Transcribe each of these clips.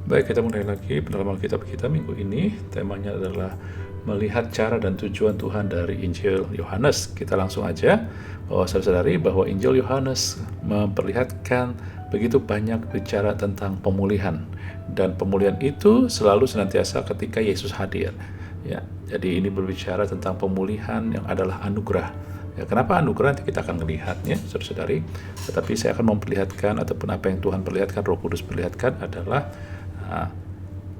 Baik, kita mulai lagi pendalaman Alkitab kita minggu ini. Temanya adalah melihat cara dan tujuan Tuhan dari Injil Yohanes. Kita langsung aja bahwa saudari bahwa Injil Yohanes memperlihatkan begitu banyak bicara tentang pemulihan, dan pemulihan itu selalu senantiasa ketika Yesus hadir. Ya, jadi ini berbicara tentang pemulihan yang adalah anugerah. Ya, kenapa anugerah? Nanti kita akan melihatnya, saudari. Tetapi saya akan memperlihatkan ataupun apa yang Tuhan perlihatkan, Roh Kudus perlihatkan adalah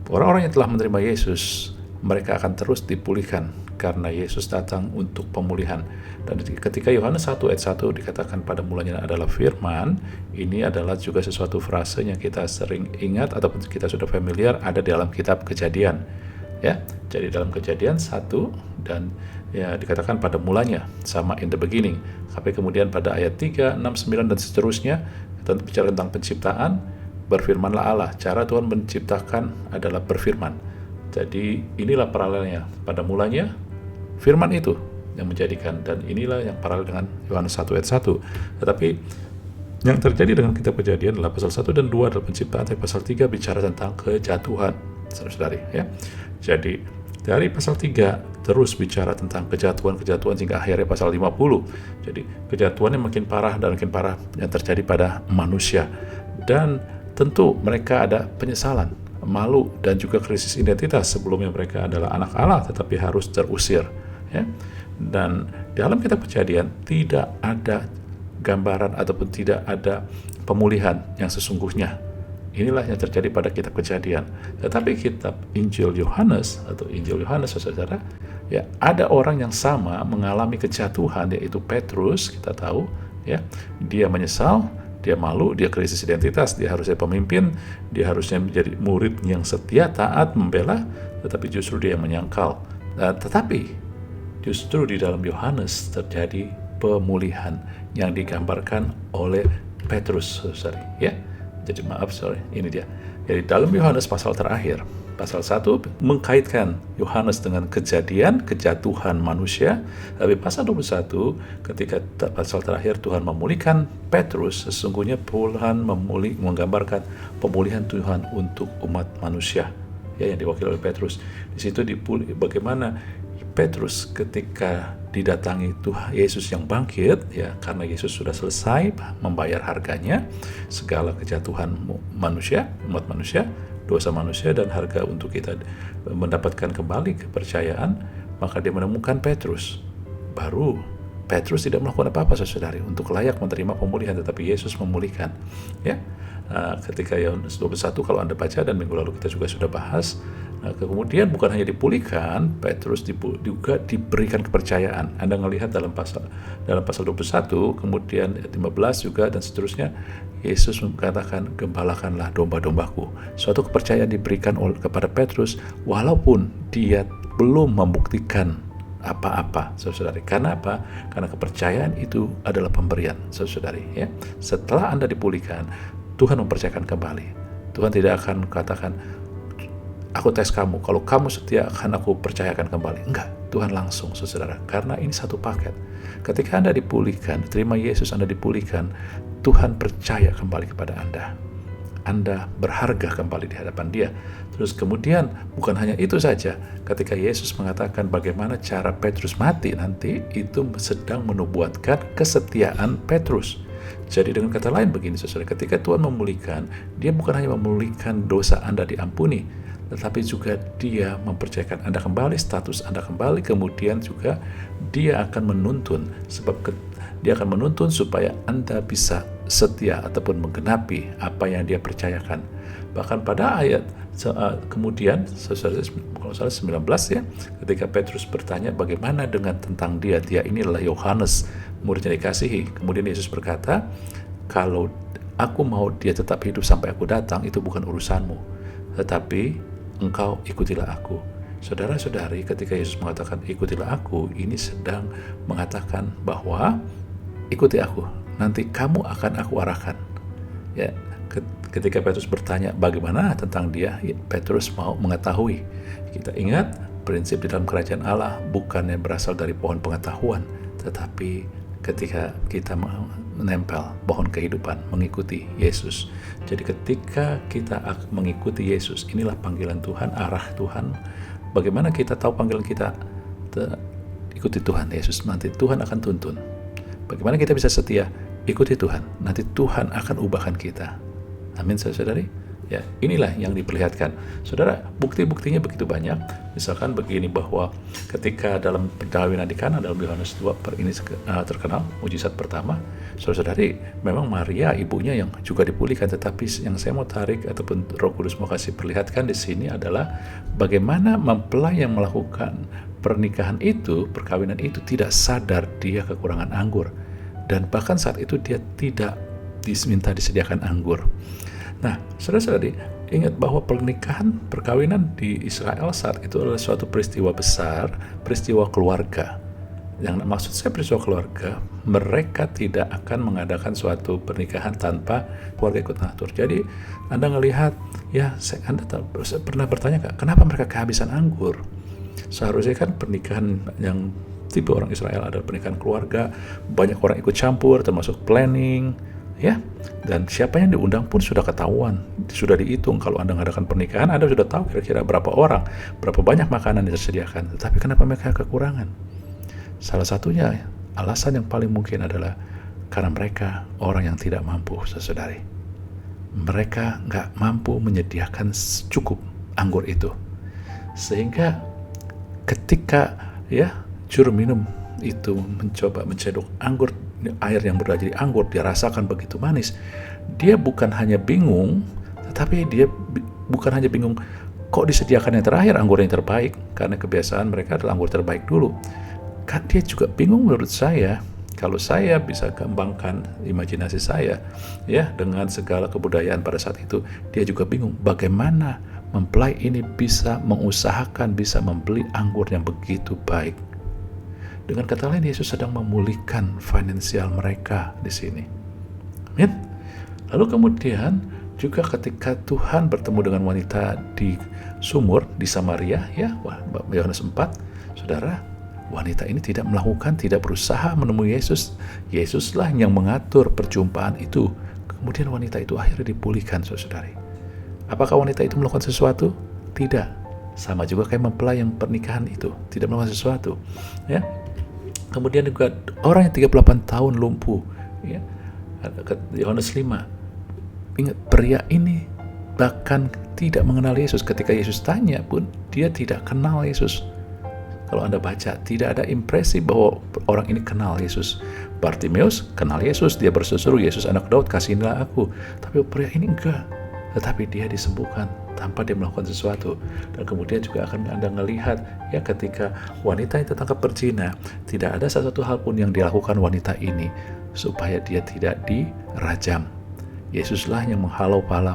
orang-orang yang telah menerima Yesus, mereka akan terus dipulihkan karena Yesus datang untuk pemulihan. Dan ketika Yohanes 1 ayat 1 dikatakan pada mulanya adalah firman, ini adalah juga sesuatu frase yang kita sering ingat ataupun kita sudah familiar, ada di dalam kitab Kejadian. Ya, jadi dalam Kejadian 1 dan ya dikatakan pada mulanya, sama in the beginning. Sampai kemudian pada ayat 3, 6, 9 dan seterusnya bicara tentang penciptaan. Berfirmanlah Allah, cara Tuhan menciptakan adalah berfirman. Jadi inilah paralelnya, pada mulanya firman itu yang menjadikan, dan inilah yang paralel dengan Yohanes 1 ayat 1. Tetapi yang terjadi dengan kitab Kejadian adalah pasal 1 dan 2 adalah penciptaan, tapi pasal 3 bicara tentang kejatuhan, saudari ya. Jadi dari pasal 3 terus bicara tentang kejatuhan hingga akhirnya pasal 50. Jadi kejatuhan yang makin parah dan makin parah yang terjadi pada manusia. Dan tentu mereka ada penyesalan, malu, dan juga krisis identitas. Sebelumnya mereka adalah anak Allah tetapi harus terusir. Ya. Dan dalam kitab Kejadian tidak ada gambaran ataupun tidak ada pemulihan yang sesungguhnya. Inilah yang terjadi pada kitab Kejadian. Tetapi kitab Injil Yohanes atau Injil Yohanes, saudara, ya ada orang yang sama mengalami kejatuhan, yaitu Petrus. Kita tahu, ya, dia menyesal, dia malu, dia krisis identitas, dia harusnya pemimpin, dia harusnya menjadi murid yang setia, taat, membela, tetapi justru dia yang menyangkal. Tetapi justru di dalam Yohanes terjadi pemulihan yang digambarkan oleh Petrus, saudari, ya. Jadi ini dia. Jadi dalam Yohanes pasal terakhir, pasal 1 mengkaitkan Yohanes dengan kejatuhan manusia. Tapi pasal 21 ketika pasal terakhir Tuhan memulihkan Petrus, sesungguhnya Tuhan menggambarkan pemulihan Tuhan untuk umat manusia, ya, yang diwakili oleh Petrus. Di situ bagaimana Petrus ketika didatangi Tuhan Yesus yang bangkit, ya, karena Yesus sudah selesai membayar harganya segala kejatuhan manusia, umat manusia, dosa manusia, dan harga untuk kita mendapatkan kembali kepercayaan. Maka dia menemukan Petrus. Baru Petrus tidak melakukan apa-apa, saudari, untuk layak menerima pemulihan, tetapi Yesus memulihkan. Ya, ketika Yohanes 21 kalau Anda baca, dan minggu lalu kita juga sudah bahas. Kemudian bukan hanya dipulihkan, Petrus juga diberikan kepercayaan. Anda melihat dalam pasal 21, kemudian 15 juga dan seterusnya, Yesus mengatakan, gembalakanlah domba-dombaku. Suatu kepercayaan diberikan kepada Petrus walaupun dia belum membuktikan apa-apa, saudari. Karena apa? Karena kepercayaan itu adalah pemberian, saudari, ya. Setelah Anda dipulihkan, Tuhan mempercayakan kembali. Tuhan tidak akan katakan, aku tes kamu, kalau kamu setia akan aku percayakan kembali. Enggak, Tuhan langsung, saudara. Karena ini satu paket. Ketika Anda dipulihkan, terima Yesus, Anda dipulihkan, Tuhan percaya kembali kepada Anda. Anda berharga kembali di hadapan Dia. Terus kemudian bukan hanya itu saja, ketika Yesus mengatakan bagaimana cara Petrus mati nanti, itu sedang menubuatkan kesetiaan Petrus. Jadi dengan kata lain begini, saudara, ketika Tuhan memulihkan, Dia bukan hanya memulihkan dosa Anda diampuni, tetapi juga Dia mempercayakan Anda kembali, status Anda kembali, kemudian juga Dia akan menuntun, sebab Dia akan menuntun supaya Anda bisa setia ataupun menggenapi apa yang Dia percayakan. Bahkan pada ayat kemudian, kalau salah 19, ya, ketika Petrus bertanya bagaimana dengan tentang dia inilah Yohanes, murid yang dikasihi. Kemudian Yesus berkata, kalau aku mau dia tetap hidup sampai aku datang, itu bukan urusanmu, tetapi engkau ikutilah aku. Saudara-saudari, ketika Yesus mengatakan ikutilah aku, ini sedang mengatakan bahwa ikuti aku, nanti kamu akan aku arahkan. Ya, ketika Petrus bertanya bagaimana tentang dia, Petrus mau mengetahui. Kita ingat prinsip di dalam kerajaan Allah bukannya berasal dari pohon pengetahuan, tetapi ketika kita menempel pohon kehidupan, mengikuti Yesus. Jadi ketika kita mengikuti Yesus, inilah panggilan Tuhan, arah Tuhan. Bagaimana kita tahu panggilan kita? Ikuti Tuhan Yesus, nanti Tuhan akan tuntun. Bagaimana kita bisa setia? Ikuti Tuhan, nanti Tuhan akan ubahkan kita. Amin, saudara-saudari. Ya, inilah yang diperlihatkan. Saudara, bukti-buktinya begitu banyak. Misalkan begini, bahwa ketika dalam perkawinan di Kana dalam Yohanes 2 ini terkenal mujizat pertama, saudara-saudari, memang Maria ibunya yang juga dipulihkan, tetapi yang saya mau tarik ataupun Roh Kudus mau kasih perlihatkan di sini adalah bagaimana mempelai yang melakukan pernikahan itu, perkawinan itu tidak sadar dia kekurangan anggur, dan bahkan saat itu dia tidak diminta disediakan anggur. Nah, saudara-saudari, ingat bahwa pernikahan, perkawinan di Israel saat itu adalah suatu peristiwa besar, peristiwa keluarga. Yang maksud saya peristiwa keluarga, mereka tidak akan mengadakan suatu pernikahan tanpa keluarga ikut ngatur. Jadi, Anda melihat, ya, Anda pernah bertanya, kenapa mereka kehabisan anggur? Seharusnya kan pernikahan yang tipe orang Israel ada pernikahan keluarga, banyak orang ikut campur, termasuk planning, ya, dan siapa yang diundang pun sudah ketahuan, sudah dihitung. Kalau Anda mengadakan pernikahan, Anda sudah tahu kira-kira berapa orang, berapa banyak makanan yang disediakan. Tetapi kenapa mereka kekurangan? Salah satunya, alasan yang paling mungkin adalah karena mereka orang yang tidak mampu, saudari. Mereka nggak mampu menyediakan cukup anggur itu, sehingga ketika juru minum itu mencoba mencedok anggur, air yang berubah jadi anggur, dia rasakan begitu manis. Dia bukan hanya bingung, tetapi dia bukan hanya bingung kok disediakan yang terakhir anggur yang terbaik, karena kebiasaan mereka adalah anggur terbaik dulu. Kan dia juga bingung menurut saya, kalau saya bisa kembangkan imajinasi saya, ya, dengan segala kebudayaan pada saat itu, dia juga bingung bagaimana mempelai ini bisa mengusahakan, bisa membeli anggur yang begitu baik. Dengan kata lain, Yesus sedang memulihkan finansial mereka di sini. Amin. Lalu kemudian juga ketika Tuhan bertemu dengan wanita di sumur di Samaria, ya, Yohanes 4, saudara, wanita ini tidak berusaha menemui Yesus. Yesuslah yang mengatur perjumpaan itu. Kemudian wanita itu akhirnya dipulihkan, saudari. Apakah wanita itu melakukan sesuatu? Tidak. Sama juga kayak mempelai yang pernikahan itu, tidak melakukan sesuatu, ya. Kemudian juga orang yang 38 tahun lumpuh, ya, Yohanes 5. Ingat, pria ini bahkan tidak mengenal Yesus. Ketika Yesus tanya pun, dia tidak kenal Yesus. Kalau Anda baca, tidak ada impresi bahwa orang ini kenal Yesus. Bartimeus kenal Yesus, dia berseru, Yesus anak Daud, kasihilah aku. Tapi pria ini enggak. Tetapi dia disembuhkan tanpa dia melakukan sesuatu. Dan kemudian juga akan Anda melihat, ya, ketika wanita yang tertangkap berzina, tidak ada satu hal pun yang dilakukan wanita ini supaya dia tidak dirajam. Yesuslah yang menghalau para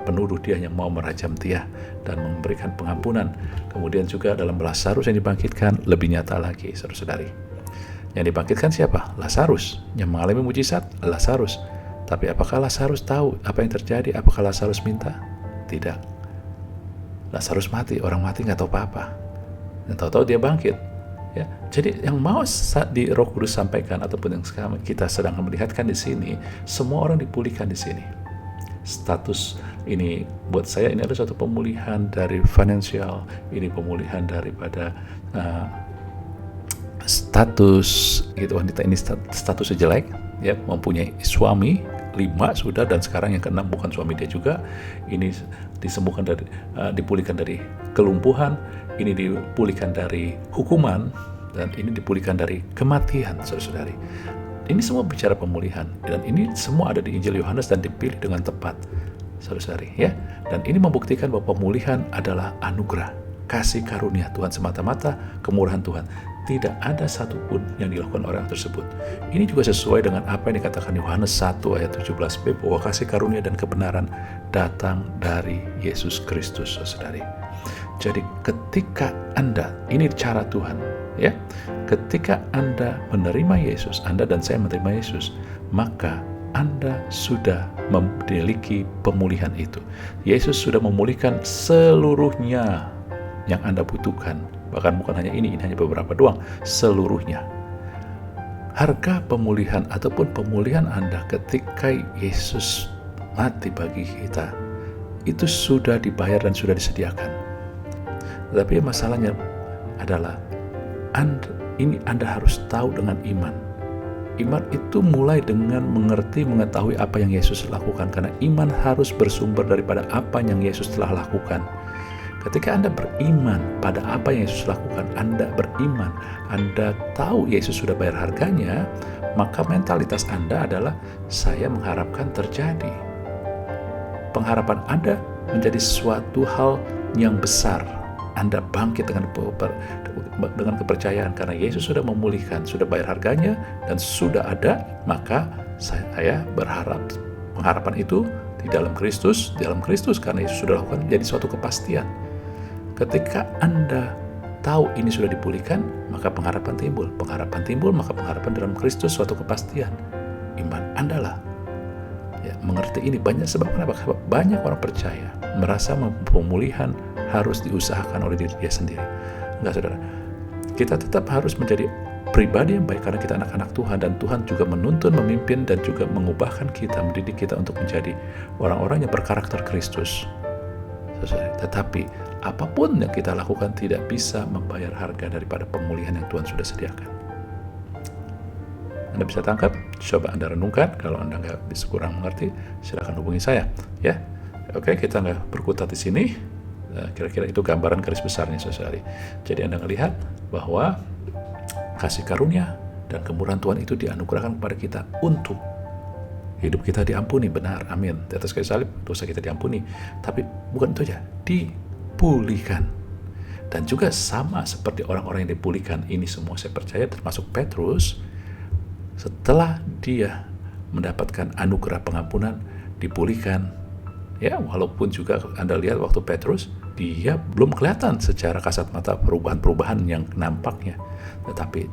penuduh dia yang mau merajam dia dan memberikan pengampunan. Kemudian juga dalam Lazarus yang dibangkitkan lebih nyata lagi, saudara-saudari. Yang dibangkitkan siapa? Lazarus. Yang mengalami mujizat, Lazarus. Tapi apakah Lazarus tahu apa yang terjadi? Apakah Lazarus minta? Tidak. Lazarus mati, orang mati nggak tahu apa-apa. Dan tahu-tahu dia bangkit. Ya, jadi yang mau di Roh Kudus sampaikan ataupun yang sekarang kita sedang melihatkan di sini, semua orang dipulihkan di sini. Status ini buat saya ini adalah suatu pemulihan dari finansial, ini pemulihan daripada status gitu. Wanita ini statusnya jelek, ya, mempunyai suami 5 sudah, dan sekarang yang ke-6 bukan suami dia juga. Ini disembuhkan dari dipulihkan dari kelumpuhan, ini dipulihkan dari hukuman, dan ini dipulihkan dari kematian, saudara-saudari. Ini semua bicara pemulihan, dan ini semua ada di Injil Yohanes dan dipilih dengan tepat, saudara-saudari, ya. Dan ini membuktikan bahwa pemulihan adalah anugerah, kasih karunia Tuhan semata-mata, kemurahan Tuhan. Tidak ada satupun yang dilakukan orang tersebut. Ini juga sesuai dengan apa yang dikatakan Yohanes 1 ayat 17b, bahwa kasih karunia dan kebenaran datang dari Yesus Kristus, saudari. Jadi ketika Anda, ini cara Tuhan, ya, ketika Anda menerima Yesus, Anda dan saya menerima Yesus, maka Anda sudah memiliki pemulihan itu. Yesus sudah memulihkan seluruhnya yang Anda butuhkan. Bahkan bukan hanya ini hanya beberapa doang, seluruhnya. Harga pemulihan ataupun pemulihan Anda ketika Yesus mati bagi kita, itu sudah dibayar dan sudah disediakan. Tetapi masalahnya adalah Anda harus tahu dengan iman. Iman itu mulai dengan mengerti, mengetahui apa yang Yesus lakukan, karena iman harus bersumber daripada apa yang Yesus telah lakukan. Ketika Anda beriman pada apa yang Yesus lakukan, Anda beriman, Anda tahu Yesus sudah bayar harganya, maka mentalitas Anda adalah saya mengharapkan terjadi. Pengharapan Anda menjadi suatu hal yang besar. Anda bangkit dengan kepercayaan karena Yesus sudah memulihkan, sudah bayar harganya dan sudah ada, maka saya berharap pengharapan itu di dalam Kristus karena Yesus sudah lakukan jadi suatu kepastian. Ketika Anda tahu ini sudah dipulihkan, maka pengharapan timbul, maka pengharapan dalam Kristus suatu kepastian. Iman Anda lah mengerti ini. Banyak orang percaya merasa pemulihan harus diusahakan oleh diri dia sendiri. Enggak, saudara. Kita tetap harus menjadi pribadi yang baik karena kita anak-anak Tuhan, dan Tuhan juga menuntun, memimpin, dan juga mengubahkan kita, mendidik kita untuk menjadi orang-orang yang berkarakter Kristus. Tetapi apapun yang kita lakukan tidak bisa membayar harga daripada pemulihan yang Tuhan sudah sediakan. Anda bisa tangkap, coba Anda renungkan. Kalau Anda nggak bisa, kurang mengerti, silakan hubungi saya. Ya, oke, kita nggak berkutat di sini. Kira-kira itu gambaran garis besarnya, saudari. Jadi Anda melihat bahwa kasih karunia dan kemurahan Tuhan itu dianugerahkan kepada kita untuk hidup kita diampuni, benar, amin. Di atas kayu salib dosa kita diampuni. Tapi bukan itu aja, dipulihkan. Dan juga sama seperti orang-orang yang dipulihkan, ini semua saya percaya termasuk Petrus, setelah dia mendapatkan anugerah pengampunan, dipulihkan. Ya, walaupun juga Anda lihat waktu Petrus, dia belum kelihatan secara kasat mata perubahan-perubahan yang nampaknya. Tetapi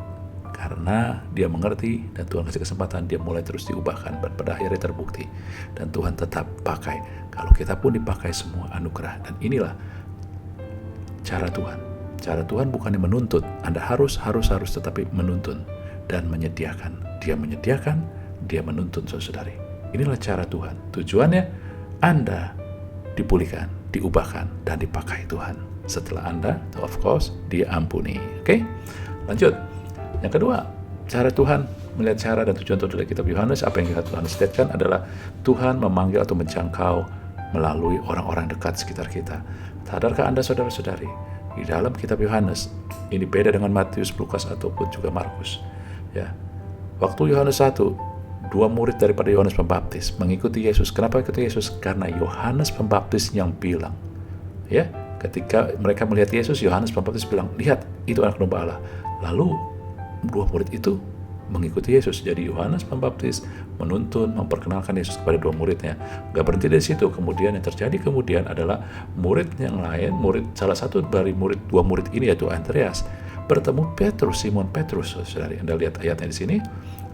karena dia mengerti dan Tuhan kasih kesempatan, dia mulai terus diubahkan. Dan pada akhirnya terbukti. Dan Tuhan tetap pakai. Kalau kita pun dipakai semua anugerah. Dan inilah cara Tuhan. Cara Tuhan bukannya menuntut. Anda harus tetapi menuntun dan menyediakan. Dia menyediakan, dia menuntun, saudari. Inilah cara Tuhan. Tujuannya Anda dipulihkan, diubahkan, dan dipakai Tuhan. Setelah Anda, of course, diampuni. Oke? Lanjut. Yang kedua, cara Tuhan melihat cara dan tujuan dari kitab Yohanes, apa yang Tuhan sediakan adalah Tuhan memanggil atau menjangkau melalui orang-orang dekat sekitar kita. Sadarkah Anda, saudara-saudari, di dalam kitab Yohanes, ini beda dengan Matius, Lukas, ataupun juga Markus. Ya. Waktu Yohanes 1, 2 murid daripada Yohanes Pembaptis mengikuti Yesus. Kenapa ikuti Yesus? Karena Yohanes Pembaptis yang bilang. Ya, ketika mereka melihat Yesus, Yohanes Pembaptis bilang, lihat, itu anak domba Allah. Lalu 2 murid itu mengikuti Yesus. Jadi Yohanes Pembaptis menuntun, memperkenalkan Yesus kepada 2 muridnya. Gak berhenti dari situ. Kemudian yang terjadi adalah murid yang lain, salah satu dari 2 murid ini yaitu Andreas, bertemu Petrus, Simon Petrus. Saudari, Anda lihat ayatnya di sini.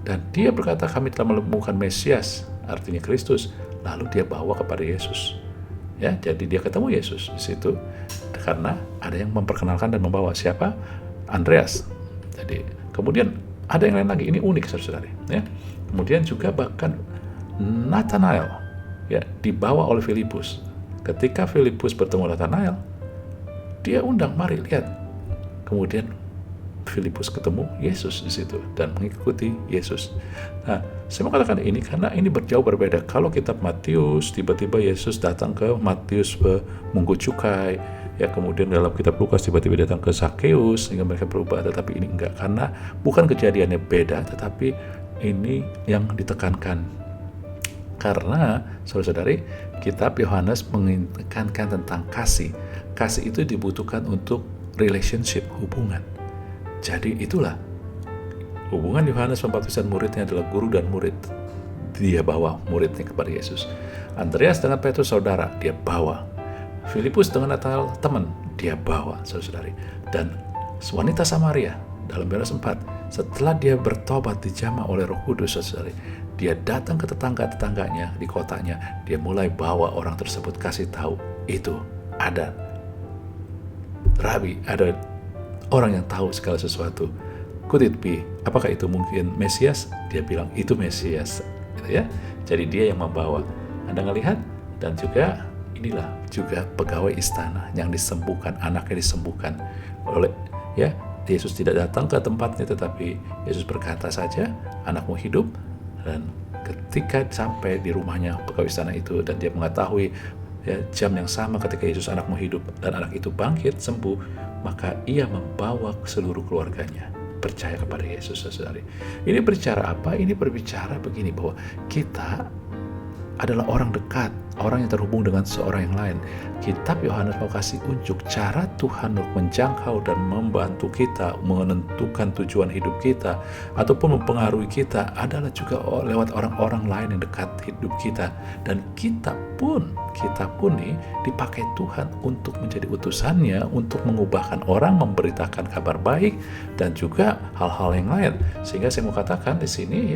Dan dia berkata, kami telah menemukan Mesias, artinya Kristus. Lalu dia bawa kepada Yesus. Ya, jadi dia ketemu Yesus di situ karena ada yang memperkenalkan dan membawa. Siapa? Andreas. Jadi kemudian ada yang lain lagi. Ini unik, saudara. Ya. Kemudian juga bahkan Nathanael, ya, dibawa oleh Filipus. Ketika Filipus bertemu Nathanael, dia undang, mari lihat. Kemudian Filipus ketemu Yesus di situ dan mengikuti Yesus. Nah, saya mau katakan ini karena ini jauh berbeda. Kalau kitab Matius, tiba-tiba Yesus datang ke Matius mengungut cukai, ya, kemudian dalam kitab Lukas tiba-tiba datang ke Zakheus sehingga mereka berubah. Tetapi ini enggak, karena bukan kejadiannya beda, tetapi ini yang ditekankan. Karena saudara-saudari, kitab Yohanes menekankan tentang kasih. Kasih itu dibutuhkan untuk relationship, hubungan. Jadi itulah hubungan Yohanes Pembaptis dan muridnya adalah guru dan murid. Dia bawa muridnya kepada Yesus. Andreas dengan Petrus saudara, dia bawa. Filipus dengan Nathanael teman, dia bawa, saudari. Dan wanita Samaria dalam Yohanes 4, setelah dia bertobat dijamah oleh Roh Kudus, saudari, dia datang ke tetangga-tetangganya di kotanya, dia mulai bawa orang tersebut, kasih tahu itu ada Rabi, ada orang yang tahu segala sesuatu. Could it be? Apakah itu mungkin Mesias? Dia bilang itu Mesias, gitu ya. Jadi dia yang membawa. Anda ngelihat, dan juga inilah juga pegawai istana yang disembuhkan, anaknya disembuhkan oleh Yesus tidak datang ke tempatnya, tetapi Yesus berkata saja, anakmu hidup. Dan ketika sampai di rumahnya pegawai istana itu, dan dia mengetahui jam yang sama ketika Yesus anakmu hidup dan anak itu bangkit sembuh, maka ia membawa seluruh keluarganya percaya kepada Yesus. Saudari, ini berbicara apa? Ini berbicara begini, bahwa kita adalah orang dekat, orang yang terhubung dengan seorang yang lain. Kitab Yohanes mau kasih unjuk cara Tuhan untuk menjangkau dan membantu kita menentukan tujuan hidup kita ataupun mempengaruhi kita adalah juga lewat orang-orang lain yang dekat hidup kita. Dan kita pun nih dipakai Tuhan untuk menjadi utusannya, untuk mengubahkan orang, memberitakan kabar baik, dan juga hal-hal yang lain. Sehingga saya mau katakan di sini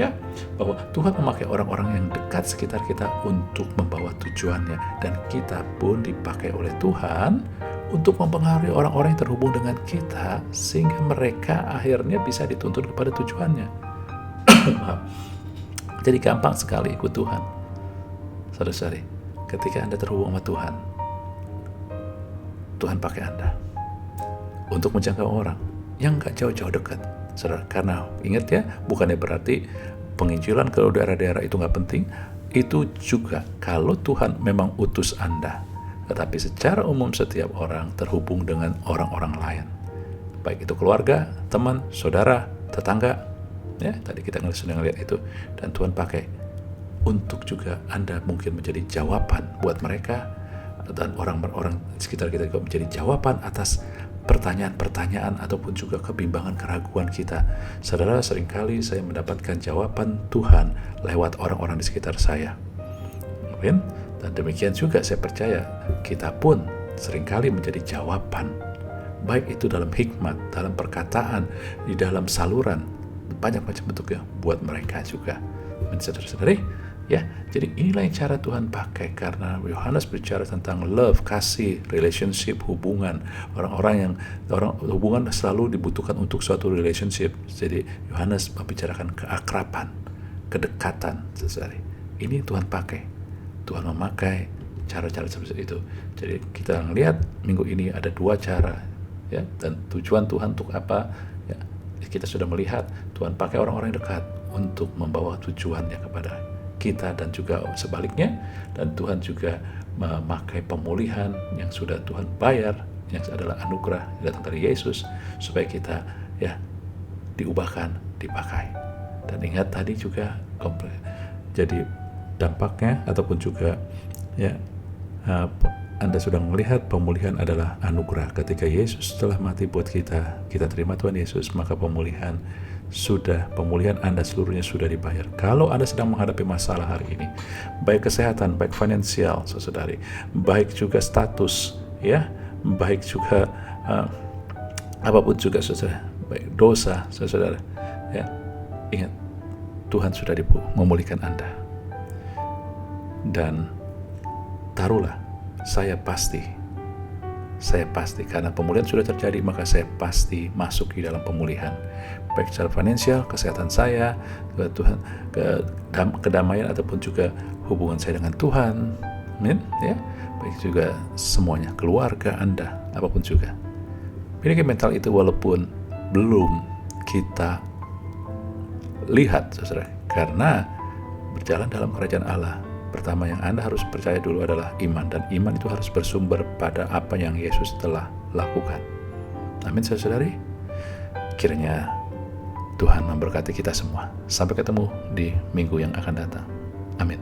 bahwa Tuhan memakai orang-orang yang dekat sekitar kita untuk membawa tujuannya, dan kita pun dipakai oleh Tuhan untuk mempengaruhi orang-orang yang terhubung dengan kita sehingga mereka akhirnya bisa dituntun kepada tujuannya. Jadi gampang sekali ikut Tuhan, saudara-saudari. Ketika Anda terhubung sama Tuhan, Tuhan pakai Anda untuk menjangkau orang yang gak jauh-jauh dekat, saudara. Karena ingat bukannya berarti penginjilan ke daerah-daerah itu gak penting. Itu juga kalau Tuhan memang utus Anda. Tetapi secara umum setiap orang terhubung dengan orang-orang lain, baik itu keluarga, teman, saudara, tetangga. Tadi kita sudah ngeliat itu. Dan Tuhan pakai untuk juga Anda mungkin menjadi jawaban buat mereka, dan orang-orang sekitar kita juga menjadi jawaban atas pertanyaan-pertanyaan ataupun juga kebimbangan, keraguan kita. Saudara, seringkali saya mendapatkan jawaban Tuhan lewat orang-orang di sekitar saya. Amin. Dan demikian juga saya percaya kita pun seringkali menjadi jawaban, baik itu dalam hikmat, dalam perkataan, di dalam saluran, banyak macam bentuknya buat mereka juga. Saudara-saudari, jadi inilah yang cara Tuhan pakai, karena Yohanes bicara tentang love, kasih, relationship, hubungan. Hubungan selalu dibutuhkan untuk suatu relationship. Jadi Yohanes membicarakan keakraban, kedekatan, saudari. Ini Tuhan pakai. Tuhan memakai cara-cara seperti itu. Jadi kita melihat minggu ini ada 2 cara, dan tujuan Tuhan untuk apa? Kita sudah melihat Tuhan pakai orang-orang dekat untuk membawa tujuannya kepada kita dan juga sebaliknya. Dan Tuhan juga memakai pemulihan yang sudah Tuhan bayar, yang adalah anugerah yang datang dari Yesus, supaya kita diubahkan, dipakai. Dan ingat tadi juga jadi dampaknya ataupun juga Anda sudah melihat pemulihan adalah anugerah. Ketika Yesus telah mati buat kita terima Tuhan Yesus, maka pemulihan Anda seluruhnya sudah dibayar. Kalau Anda sedang menghadapi masalah hari ini, baik kesehatan, baik finansial, saudari, baik juga status, baik juga apapun juga, saudara, baik dosa, saudara, ingat, Tuhan sudah memulihkan Anda. Dan taruhlah, saya pasti karena pemulihan sudah terjadi, maka saya pasti masuk di dalam pemulihan, baik secara finansial, kesehatan saya, Tuhan, kedamaian ataupun juga hubungan saya dengan Tuhan, amin, baik juga semuanya, keluarga Anda, apapun juga. Miliki mental itu walaupun belum kita lihat, saudara, karena berjalan dalam kerajaan Allah, pertama yang Anda harus percaya dulu adalah iman, dan iman itu harus bersumber pada apa yang Yesus telah lakukan. Amin, saudari. Kiranya Tuhan memberkati kita semua. Sampai ketemu di minggu yang akan datang. Amin.